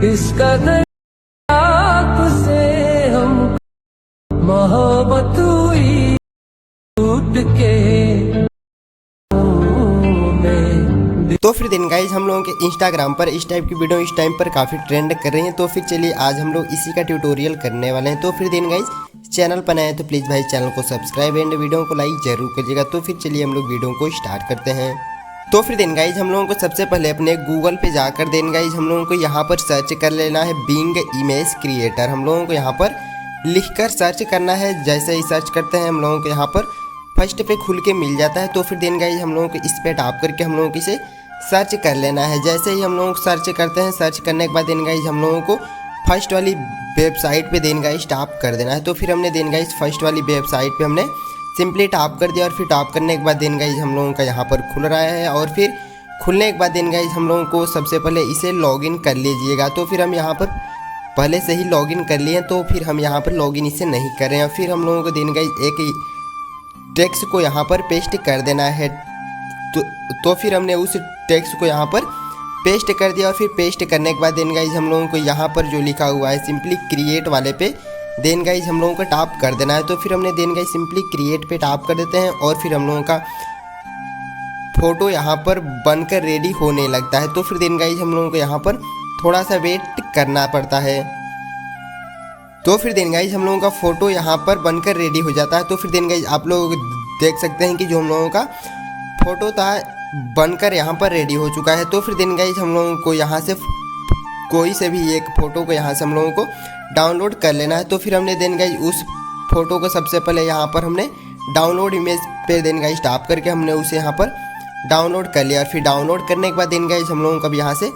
इस कदर आपसे हम मोहब्बत हुई टूट के। तो फिर दिन गाइज हम लोगों के इंस्टाग्राम पर इस टाइप की वीडियो इस टाइम पर काफ़ी ट्रेंड कर रही हैं। तो फिर चलिए आज हम लोग इसी का ट्यूटोरियल करने वाले हैं। तो फिर दिन गाइज चैनल पर नए हैं तो प्लीज़ भाई चैनल को सब्सक्राइब एंड वीडियो को लाइक जरूर करिएगा। तो फिर चलिए हम लोग वीडियो को स्टार्ट करते हैं। तो फिर दिन गाइज हम लोगों को सबसे पहले अपने गूगल पे जाकर दिन गाइज हम लोगों को यहाँ पर सर्च कर लेना है बिंग इमेज क्रिएटर। हम लोगों को यहाँ पर लिखकर सर्च करना है। जैसे ही सर्च करते हैं हम लोगों को यहाँ पर फर्स्ट पे खुल के मिल जाता है। तो फिर दिन गाइज हम लोगों को इस पे टैप करके हम लोगों को इसे सर्च कर लेना है। जैसे ही हम लोग सर्च करते हैं, सर्च करने के बाद दिन गाइज हम लोगों को फर्स्ट वाली वेबसाइट पे दिन गाइज टैप कर देना है। तो फिर हमने दिन गाइज फर्स्ट वाली वेबसाइट पे हमने सिंपली टैप कर दिया और फिर टैप करने के बाद दिन गाइज हम लोगों का यहाँ पर खुल रहा है। और फिर खुलने के बाद दिन गाइज हम लोगों को सबसे पहले इसे लॉगिन कर लीजिएगा। तो फिर हम यहाँ पर पहले से ही लॉगिन कर लिए, तो फिर हम यहाँ पर लॉगिन इसे नहीं कर रहे हैं। फिर हम लोगों को दिन गाइज एक टेक्स्ट को यहाँ पर पेस्ट कर देना है। तो फिर हमने उस टेक्स्ट को यहाँ पर पेस्ट कर दिया और फिर पेस्ट करने के बाद देन गाइज हम लोगों को यहाँ पर जो लिखा हुआ है सिंपली क्रिएट वाले पे देन गाइज हम लोगों को टैप कर देना है। तो फिर हमने देन गाइज सिंपली क्रिएट पे टैप कर देते हैं और फिर हम लोगों का फोटो यहाँ पर बनकर रेडी होने लगता है। तो फिर देन गाइज हम लोगों को यहाँ पर थोड़ा सा वेट करना पड़ता है। तो फिर देन गाइज हम लोगों का फोटो यहाँ पर बनकर रेडी हो जाता है। तो फिर देन गाइज आप लोग देख सकते हैं कि जो हम लोगों का फोटो था बनकर यहाँ पर रेडी हो चुका है। तो फिर दिन गाइज हम लोगों को यहाँ से कोई से भी एक फ़ोटो को यहाँ से हम लोगों को डाउनलोड कर लेना है। तो फिर हमने दिन गाइज उस फोटो को सबसे पहले यहाँ पर हमने डाउनलोड इमेज पे दिन गाइज टैप करके हमने उसे यहाँ पर डाउनलोड कर लिया। और फिर डाउनलोड करने के बाद दिन गाइज हम लोगों को अब यहाँ से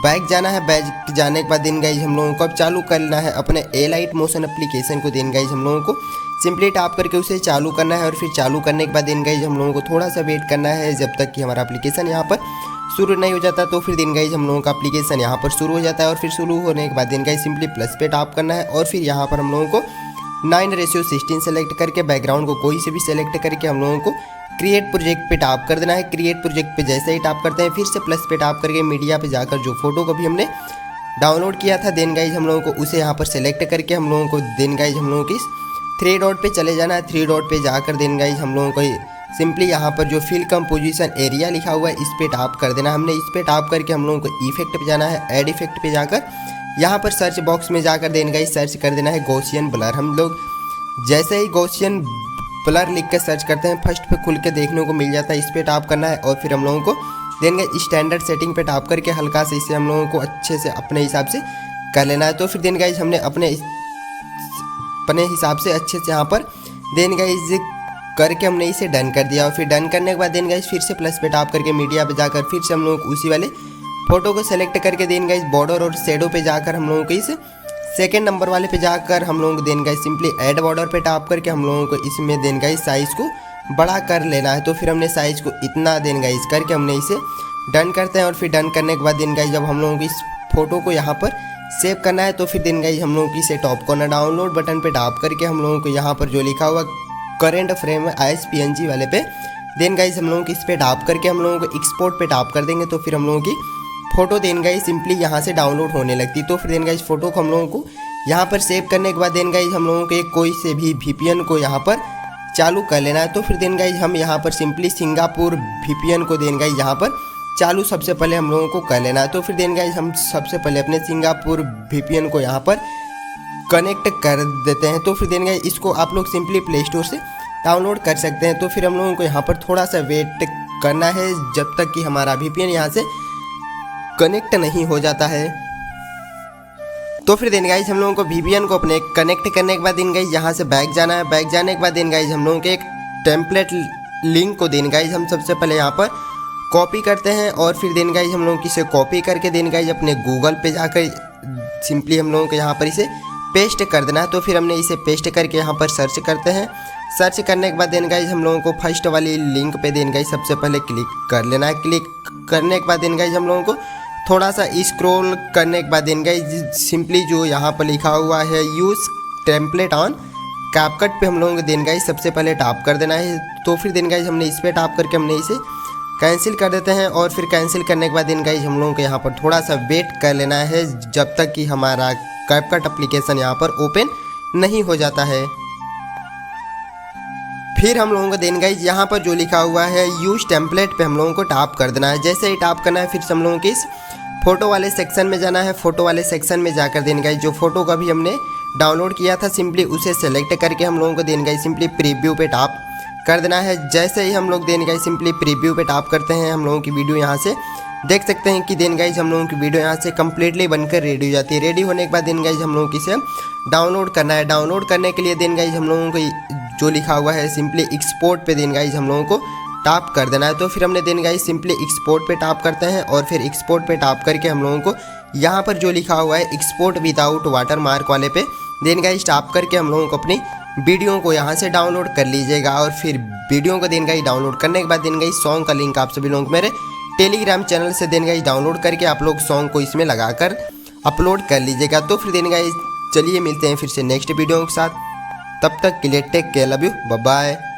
बैक जाना है। बैक जाने के बाद दिन गाइज हम लोगों को अब चालू करना है अपने एलाइट मोशन एप्लीकेशन को। दिन गाइज हम लोगों को सिंपली टैप करके उसे चालू करना है और फिर चालू करने के बाद दिन गाइज हम लोगों को थोड़ा सा वेट करना है जब तक कि हमारा एप्लीकेशन यहाँ पर शुरू नहीं हो जाता। तो फिर दिन गाइज हम लोगों का एप्लीकेशन यहाँ पर शुरू हो जाता है और फिर शुरू होने के बाद दिन गाइज सिंपली प्लस पे टैप करना है और फिर यहाँ पर हम लोगों को 9:16 सेलेक्ट करके बैकग्राउंड को कोई से भी सेलेक्ट करके हम लोगों को क्रिएट प्रोजेक्ट पे टैप कर देना है। क्रिएट प्रोजेक्ट पे जैसे ही टैप करते हैं फिर से प्लस पे टैप करके मीडिया पे जाकर जो फोटो को भी हमने डाउनलोड किया था देन गाइज हम लोगों को उसे यहाँ पर सेलेक्ट करके हम लोगों को देन गाइज हम लोगों की 3 डॉट पे चले जाना है। 3 डॉट पे जाकर देन गाइज हम लोगों को सिंपली यहाँ पर जो फिल कंपोजिशन एरिया लिखा हुआ है इस पे टैप कर देना। हमने इस पे टैप करके हम लोगों को इफेक्ट पे जाना है। ऐड इफेक्ट पे जाकर यहाँ पर सर्च बॉक्स में जाकर देन गाइज सर्च कर देना है गॉसियन ब्लर। हम लोग जैसे ही गॉसियन ब्लर लिख कर सर्च करते हैं फर्स्ट पे खुल के देखने को मिल जाता है। इस पे टैप करना है और फिर हम लोगों को देन गाइज स्टैंडर्ड सेटिंग पे टैप करके हल्का से इसे हम लोगों को अच्छे से अपने हिसाब से कर लेना है। तो फिर देन गाइज हमने अपने हिसाब से अच्छे से यहाँ पर देन गाइज करके हमने इसे डन कर दिया। और फिर डन करने के बाद देन गाइज फिर से प्लस पे टैप करके मीडिया पे जाकर फिर से हम लोग उसी वाले फोटो को सेलेक्ट करके देन गाइज बॉर्डर और शेडो पे जाकर हम लोगों को इस सेकेंड नंबर वाले पे जाकर हम लोगों को then guys simply add border पे टैप करके हम लोगों को इसमें देन गाइज साइज़ को बड़ा कर लेना है। तो फिर हमने साइज़ को इतना देन गाइज करके हमने इसे डन करते हैं। और फिर डन करने के बाद देन गाइज जब हम लोगों को इस फोटो को यहाँ पर सेव करना है तो फिर देन गाइज हम लोगों की इसे टॉप कॉर्नर डाउनलोड बटन पे टैप करके हम लोगों को यहाँ पर जो लिखा हुआ करंट फ्रेम ISPNG वाले पे देन गाइज हम लोगों की इस पे टैप करके हम लोगों को एक्सपोर्ट पे टैप कर देंगे। तो फिर हम लोगों की फ़ोटो देन गाइज सिंपली यहाँ से डाउनलोड होने लगती। तो फिर देन गाइज फ़ोटो को हम लोगों को यहाँ पर सेव करने के बाद देन गाइज हम लोगों को एक कोई से भी VPN को यहाँ पर चालू कर लेना है। तो फिर देन गाइज हम यहाँ पर सिंपली सिंगापुर VPN को देन गाइज यहाँ पर चालू सबसे पहले हम लोगों को कर लेना है। तो फिर देन गाइज हम सबसे पहले अपने सिंगापुर VPN को यहाँ पर कनेक्ट कर देते हैं। तो फिर देन गाइज इसको आप लोग सिंपली प्ले स्टोर से डाउनलोड कर सकते हैं। तो फिर हम लोगों को यहाँ पर थोड़ा सा वेट करना है जब तक कि हमारा VPN यहाँ से कनेक्ट नहीं हो जाता है। तो फिर देन गाइज हम लोगों को VPN को अपने कनेक्ट करने के बाद देन गाइज यहाँ से बैक जाना है। बैक जाने के बाद देन गाइज हम लोगों के एक टेम्पलेट लिंक को देन गाइज हम सबसे पहले यहाँ पर कॉपी करते हैं और फिर देन गाइज हम लोगों की इसे कॉपी करके देन गाइज अपने गूगल पे जाकर सिंपली हम लोगों को यहाँ पर इसे पेस्ट कर देना है। तो फिर हमने इसे पेस्ट करके यहाँ पर सर्च करते हैं। सर्च करने के बाद देन गाइज हम लोगों को फर्स्ट वाली लिंक पे देन गाइज सबसे पहले क्लिक कर लेना है। क्लिक करने के बाद देन गाइज हम लोगों को थोड़ा सा स्क्रॉल करने के बाद देन गाइज सिंपली जो यहाँ पर लिखा हुआ है यूज़ टेम्पलेट ऑन कैपकट पे हम लोगों को देन गाइज सबसे पहले टैप कर देना है। तो फिर देन गाइज हमने इस पर टैप करके हमने इसे कैंसिल कर देते हैं। और फिर कैंसिल करने के बाद देन गाइज हम लोगों को यहाँ पर थोड़ा सा वेट कर लेना है जब तक कि हमारा कैपकट एप्लीकेशन यहाँ पर ओपन नहीं हो जाता है। फिर हम लोगों को देन गाइज यहाँ पर जो लिखा हुआ है यूज टेम्पलेट पे हम लोगों को टैप कर देना है। जैसे ही टैप करना है फिर हम लोगों को इस फोटो वाले सेक्शन में जाना है। फोटो वाले सेक्शन में जाकर देन गाइज जो फोटो का भी हमने डाउनलोड किया था सिंपली उसे सेलेक्ट करके हम लोगों को देन गाइज सिंपली प्रीव्यू पे टैप कर देना है। जैसे ही हम लोग देन गाइज सिंपली प्रीव्यू पे टैप करते हैं हम लोगों की वीडियो यहाँ से देख सकते हैं कि देन गाइज हम लोगों की वीडियो यहाँ से कम्प्लीटली बनकर रेडी हो जाती है। रेडी होने के बाद देन गाइज हम लोगों की इसे डाउनलोड करना है। डाउनलोड करने के लिए देन गाइज हम लोगों को जो लिखा हुआ है सिंपली एक्सपोर्ट पे देन गाइज हम लोगों को टैप कर देना है। तो फिर हमने देन गाइज सिंपली एक्सपोर्ट पे टैप करते हैं और फिर एक्सपोर्ट पे टैप करके हम लोगों को यहाँ पर जो लिखा हुआ है एक्सपोर्ट विदाउट वाटर मार्क वाले पे देन गाइज टैप करके हम लोगों को अपनी वीडियो को यहाँ से डाउनलोड कर लीजिएगा। और फिर वीडियो को देन गाइज डाउनलोड करने के बाद देन गाइज सॉन्ग का लिंक आप सभी लोग मेरे टेलीग्राम चैनल से देन गाइज डाउनलोड करके आप लोग सॉन्ग को इसमें लगाकर अपलोड कर लीजिएगा। तो फिर देन गाइज चलिए मिलते हैं फिर से नेक्स्ट वीडियो के साथ। तब तक के लिए take care, love you, bye bye.